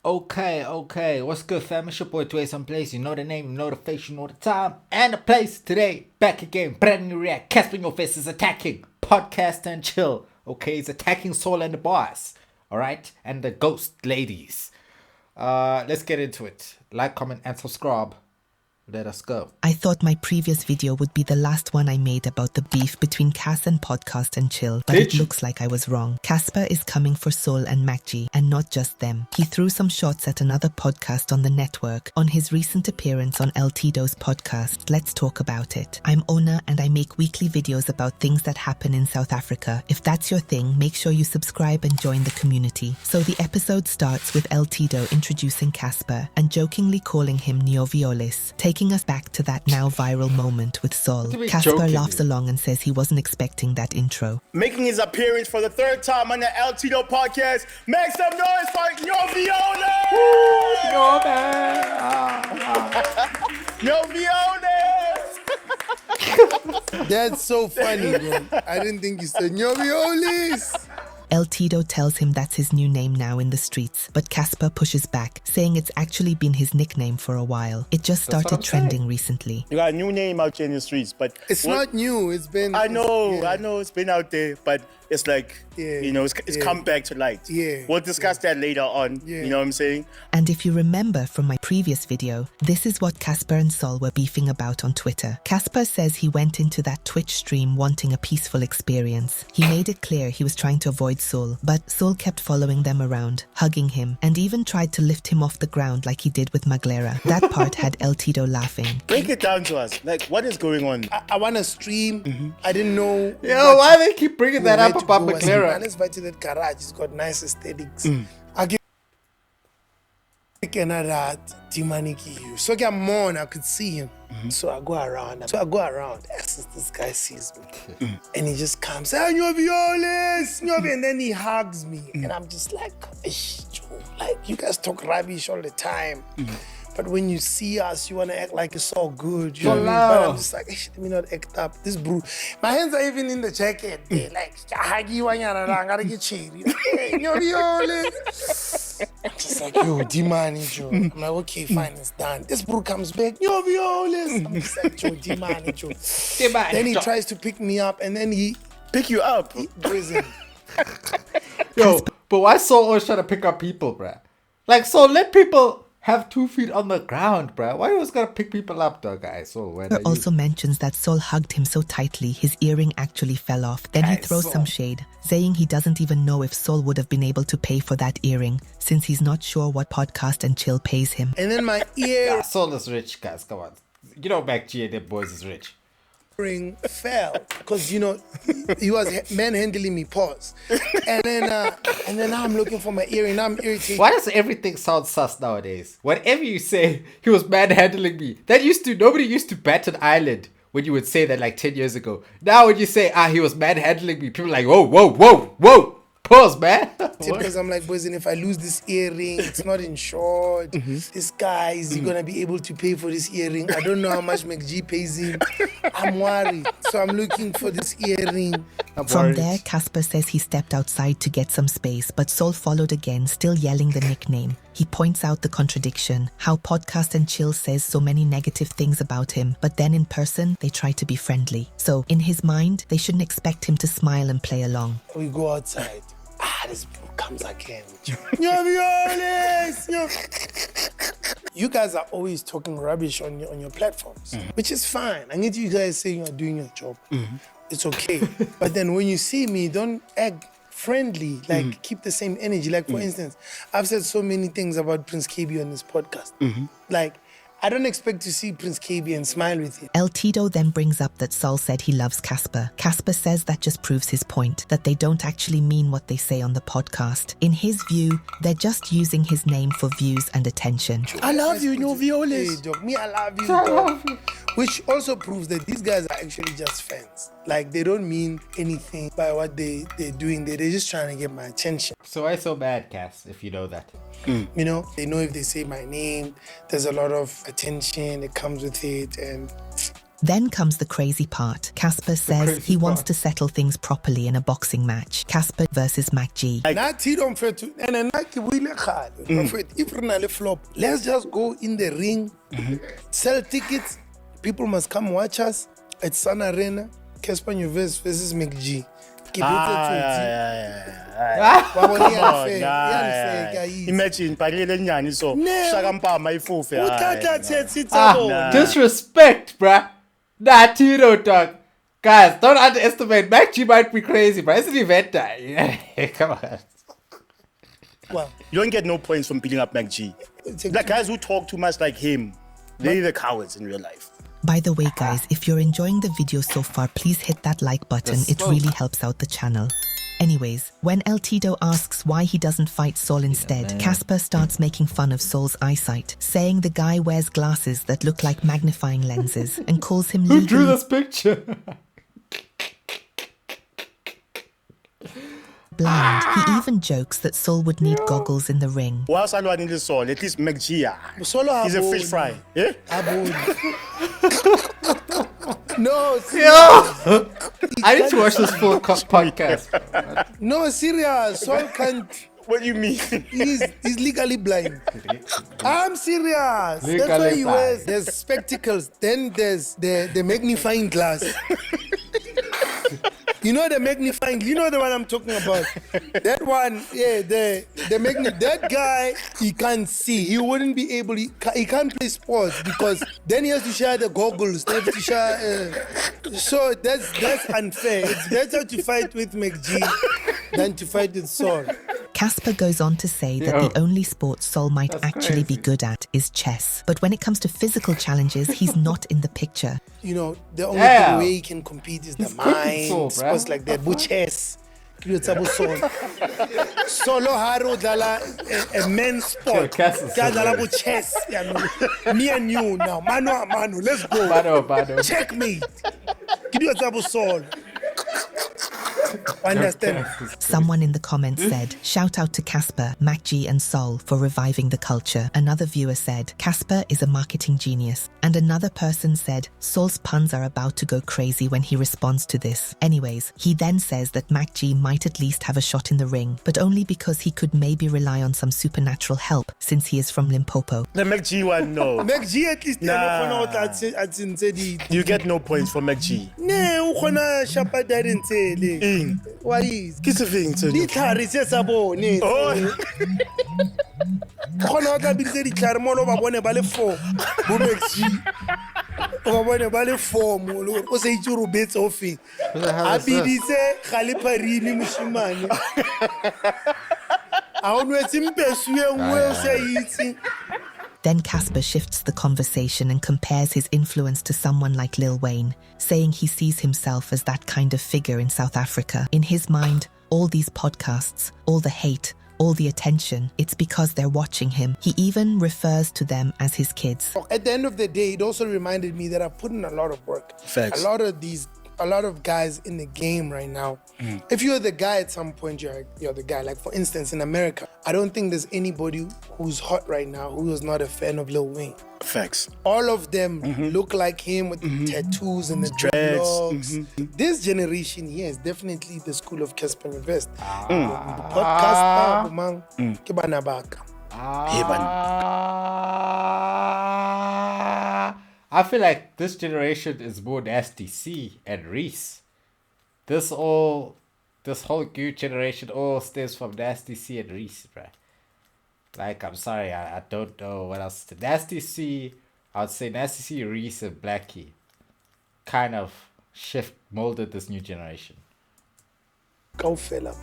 Okay. What's good, fam? It's your boy, Tway Someplace. You know the name, you know the face, you know the time, and the place. Today, back again. Brand new react. Cassper Nyovest is attacking Podcast and Chill. Okay, he's attacking Sol and the boss. Alright? And the ghost ladies. Let's get into it. Like, comment, and subscribe. Let us go. I thought my previous video would be the last one I made about the beef between Cass and Podcast and Chill, but it looks like I was wrong. Casper is coming for Sol and MacG, and not just them. He threw some shots at another podcast on the network on his recent appearance on L-Tido's podcast. Let's talk about it. I'm Ona and I make weekly videos about things that happen in South Africa. If that's your thing, make sure you subscribe and join the community. So the episode starts with L-Tido introducing Casper and jokingly calling him Nyovest, taking us back to that now viral moment with Sol. Casper laughs along and says he wasn't expecting that intro. Making his appearance for the third time on the L-Tido podcast, make some noise for Nyovest! Nyovest! That's so funny, bro. I didn't think you said Nyovest. L-Tido tells him that's his new name now in the streets, but Casper pushes back, saying it's actually been his nickname for a while. It just started trending recently. You got a new name out here in the streets, but... It's not new, it's been... I know, it's been out there, but it's like, it's come back to light. We'll discuss that later on, you know what I'm saying? And if you remember from my previous video, this is what Casper and Sol were beefing about on Twitter. Casper says he went into that Twitch stream wanting a peaceful experience. He made it clear he was trying to avoid Sol, but Sol kept following them around, hugging him, and even tried to lift him off the ground like he did with Maglera. That part had L-Tido laughing. Break it down to us. Like, what is going on? I want to stream. I didn't know... Yo, why they keep bringing that up about Maglera? Let's buy to that garage. It's got nice aesthetics. I get another Timaniki. So I could see him. So I go around. This guy sees me. And he just comes, hey, Nyovest! And then he hugs me. And I'm just like, you guys talk rubbish all the time. But when you see us, you want to act like it's all good. You know what I mean? But I'm just like, let me not act up. This bro, my hands are even in the jacket. They're like, I gotta get chilly. I'm just like, yo, D-Money, Joe. I'm like, okay, fine, it's done. This bro comes back, Nyovest. I'm just like, Joe, D-Money, Joe. Then he tries to pick me up, and then he... Pick you up? Yo, but why Sol always trying to pick up people, bruh? Like, so let people... have 2 feet on the ground, bro. Why you always gotta pick people up, though, guys? So also mentions that Sol hugged him so tightly his earring actually fell off. Then he throws some shade, saying he doesn't even know if Sol would have been able to pay for that earring, since he's not sure what Podcast and Chill pays him. And then my ear... Sol is rich, guys. Come on. You know MacG and them boys is rich. Ring fell because he was manhandling me, pause, and then now I'm looking for my earring. Now I'm irritated. Why does everything sound sus nowadays? Whatever you say, he was manhandling me. Nobody used to bat an eyelid when you would say that like 10 years ago. Now when you say he was manhandling me, people are like, whoa, pause, man. Because I'm like, boys, and if I lose this earring, it's not insured. This guy, is he gonna be able to pay for this earring? I don't know how much MacG pays him. I'm worried. So I'm looking for this earring. From there, Casper says he stepped outside to get some space, but Sol followed again, still yelling the nickname. He points out the contradiction, how Podcast and Chill says so many negative things about him, but then in person, they try to be friendly. So, in his mind, they shouldn't expect him to smile and play along. We go outside. This comes again. You guys are always talking rubbish on your platforms, which is fine. I need you guys saying you're doing your job. It's okay. But then when you see me, don't act friendly, like keep the same energy. Like for instance, I've said so many things about Prince Kaybee on this podcast. Like, I don't expect to see Prince Kaybee and smile with him. L-Tido then brings up that Sol said he loves Casper. Casper says that just proves his point, that they don't actually mean what they say on the podcast. In his view, they're just using his name for views and attention. I love you, Nyovest. Hey, dog. Me, I love you, dog. Which also proves that these guys are actually just fans. Like, they don't mean anything by what they're doing. They're just trying to get my attention. So why so bad, Cass, if you know that? You know, they know if they say my name, there's a lot of attention that comes with it. And Then comes the crazy part. Casper says he wants to settle things properly in a boxing match. Casper versus MacG. If we're flop, let's just go in the ring, sell tickets. People must come watch us at Sun Arena. Cassper Nyovest versus MacG. Imagine, disrespect, bruh. Nah, Tito, dog. Guys, don't underestimate. MacG might be crazy, but it's an event guy. Come on. Well, you don't get no points from beating up MacG. Like guys who talk too much like him, they're the cowards in real life. By the way, guys, if you're enjoying the video so far, please hit that like button. It really helps out the channel. Anyways, when L-Tido asks why he doesn't fight Sol instead, Casper starts making fun of Sol's eyesight, saying the guy wears glasses that look like magnifying lenses and calls him Who drew this picture? blind. He even jokes that Sol would need goggles in the ring. Whilst I need the Sol, at least MacG, he's a fish fry. Yeah? No, I need to watch this full podcast. No, serious. Sol can't. What do you mean? He's legally blind. I'm serious. Legally That's why he blind. wears. There's spectacles. Then there's the magnifying glass. You know the magnifying. You know the one I'm talking about. That one, yeah. That guy, he can't see. He wouldn't be able. He can't play sports because then he has to share the goggles. They have to share. So that's unfair. It's better to fight with MacG than to fight with Sol. Casper goes on to say that the only sport Sol might actually be good at is chess. But when it comes to physical challenges, he's not in the picture. You know, the only way he can compete is the mind. Sports like that, but chess. Solo haro dala a men's sport. Dala chess. Me and you now, mano a mano. Let's go. Mano. Checkmate. Sol. Understand? Someone in the comments said, shout out to Casper, MacG and Sol for reviving the culture. Another viewer said, Casper is a marketing genius. And another person said, Sol's puns are about to go crazy when he responds to this. Anyways, he then says that MacG might at least have a shot in the ring, but only because he could maybe rely on some supernatural help since he is from Limpopo. The MacG one, no. MacG at least. You get no points for MacG. No, why is Kiss a thing to you. Then Casper shifts the conversation and compares his influence to someone like Lil Wayne, saying he sees himself as that kind of figure in South Africa. In his mind, all these podcasts, all the hate, all the attention, it's because they're watching him. He even refers to them as his kids. At the end of the day, it also reminded me that I've put in a lot of work. Facts. A lot of guys in the game right now. If you're the guy at some point, you're the guy. Like for instance, in America, I don't think there's anybody who's hot right now who is not a fan of Lil Wayne. Facts. All of them look like him with the tattoos and the dreadlocks. This generation, yes, definitely the school of Cassper Nyovest. Podcast, man, I feel like this generation is more Nasty C and A-Reece. This whole new generation all stems from Nasty C and A-Reece, bruh. Like, I'm sorry, I don't know what else. Nasty C, I would say Nasty C, A-Reece, and Blackie kind of molded this new generation. Go fella,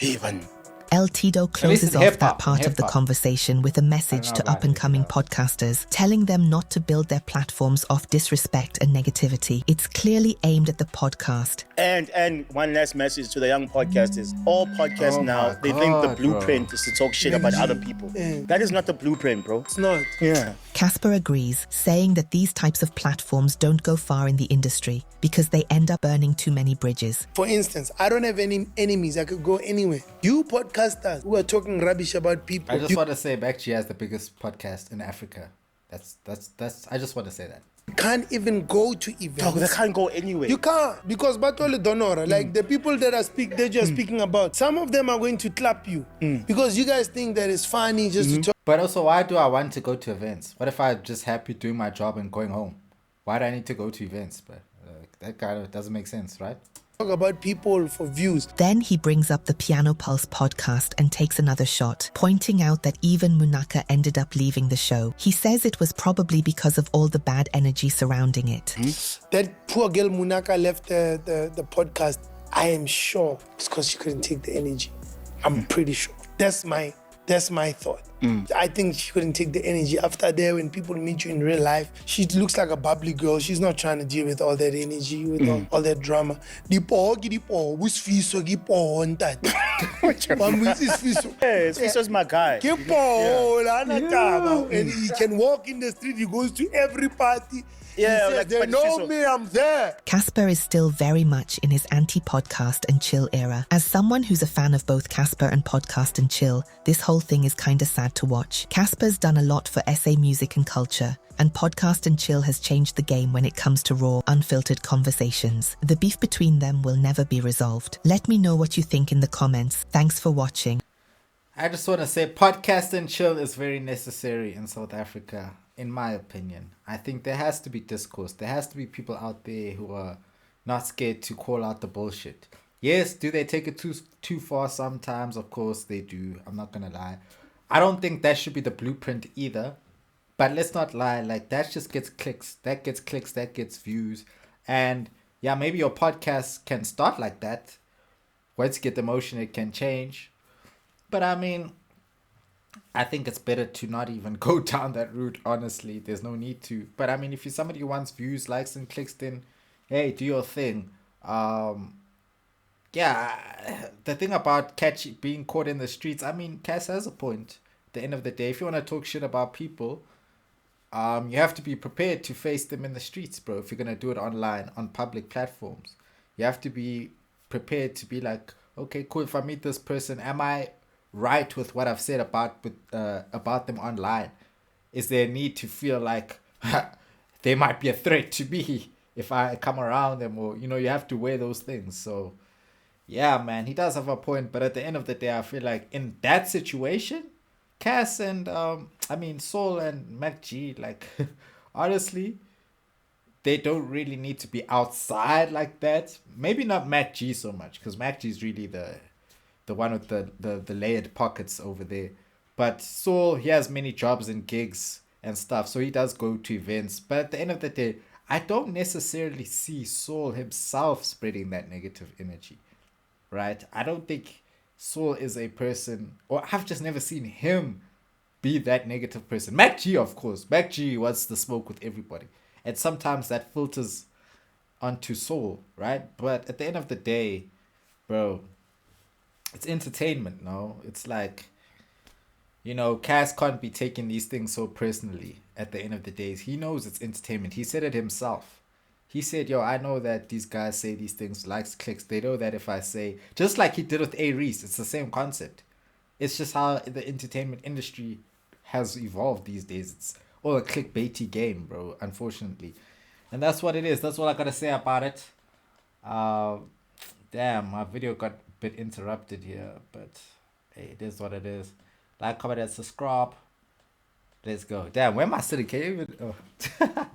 Even. L-Tido closes off that part of the conversation with a message to up-and-coming podcasters, telling them not to build their platforms off disrespect and negativity. It's clearly aimed at the podcast. And one last message to the young podcasters. All podcasts now, they think the blueprint is to talk shit about other people. That is not the blueprint, bro. It's not. Yeah. Casper agrees, saying that these types of platforms don't go far in the industry because they end up burning too many bridges. For instance, I don't have any enemies. I could go anywhere. You podcasters who are talking rubbish about people. I just want to say MacG has the biggest podcast in Africa. That's I just want to say that. can't even go to events. Dog, they can't go anywhere. You can't, because Batole Donora, like the people that you're speaking about, some of them are going to clap you because you guys think that it's funny just to talk. But also, why do I want to go to events? What if I'm just happy doing my job and going home? Why do I need to go to events? But that kind of doesn't make sense, right? About people for views. Then he brings up the Piano Pulse podcast and takes another shot, pointing out that even Munaka ended up leaving the show. He says it was probably because of all the bad energy surrounding it. That poor girl Munaka left the podcast. I am sure it's because she couldn't take the energy. I'm pretty sure. That's my thought. I think she couldn't take the energy. After there, when people meet you in real life, she looks like a bubbly girl. She's not trying to deal with all that energy, with all that drama. Fiso's my guy. And he can walk in the street. He goes to every party. Yeah, He says, like, they but know Fiso- me, I'm there. Casper is still very much in his anti-podcast and chill era. As someone who's a fan of both Casper and podcast and chill, this whole thing is kinda sad to watch. Casper's done a lot for SA music and culture, and podcast and chill has changed the game when it comes to raw, unfiltered conversations. The beef between them will never be resolved. Let me know what you think in the comments. Thanks for watching. I just want to say podcast and chill is very necessary in South Africa, in my opinion. I think there has to be discourse. There has to be people out there who are not scared to call out the bullshit. Yes, do they take it too far sometimes? Of course they do. I'm not going to lie. I don't think that should be the blueprint either. But let's not lie. Like, that just gets clicks. That gets clicks. That gets views. And yeah, maybe your podcast can start like that. Once you get the motion, it can change. But I mean, I think it's better to not even go down that route, honestly. There's no need to. But I mean, if you're somebody who wants views, likes, and clicks, then hey, do your thing. Yeah, the thing about being caught in the streets, I mean, Cass has a point. At the end of the day, if you want to talk shit about people, you have to be prepared to face them in the streets, bro. If you're going to do it online, on public platforms, you have to be prepared to be like, okay, cool, if I meet this person, am I right with what I've said about them online? Is there a need to feel like they might be a threat to me if I come around them? Or, you know, you have to weigh those things. So yeah, man, he does have a point. But at the end of the day, I feel like in that situation, Cass and Sol and MacG, like honestly, they don't really need to be outside like that. Maybe not MacG so much, because MacG is really the one with the layered pockets over there. But Sol, he has many jobs and gigs and stuff, so he does go to events. But at the end of the day, I don't necessarily see Sol himself spreading that negative energy, right? I don't think Sol is a person, or I've just never seen him be that negative person. MacG, of course. MacG wants the smoke with everybody. And sometimes that filters onto Sol, right? But at the end of the day, bro, it's entertainment, no? It's like, you know, Cass can't be taking these things so personally at the end of the day. He knows it's entertainment. He said it himself. He said, yo, I know that these guys say these things, likes, clicks. They know that if I say, just like he did with A-Reece, it's the same concept. It's just how the entertainment industry has evolved these days. It's all a clickbaity game, bro, unfortunately. And that's what it is. That's all I got to say about it. Damn, my video got a bit interrupted here, but hey, it is what it is. Like, comment, and subscribe. Let's go. Damn, where am I sitting? Can you even... Oh.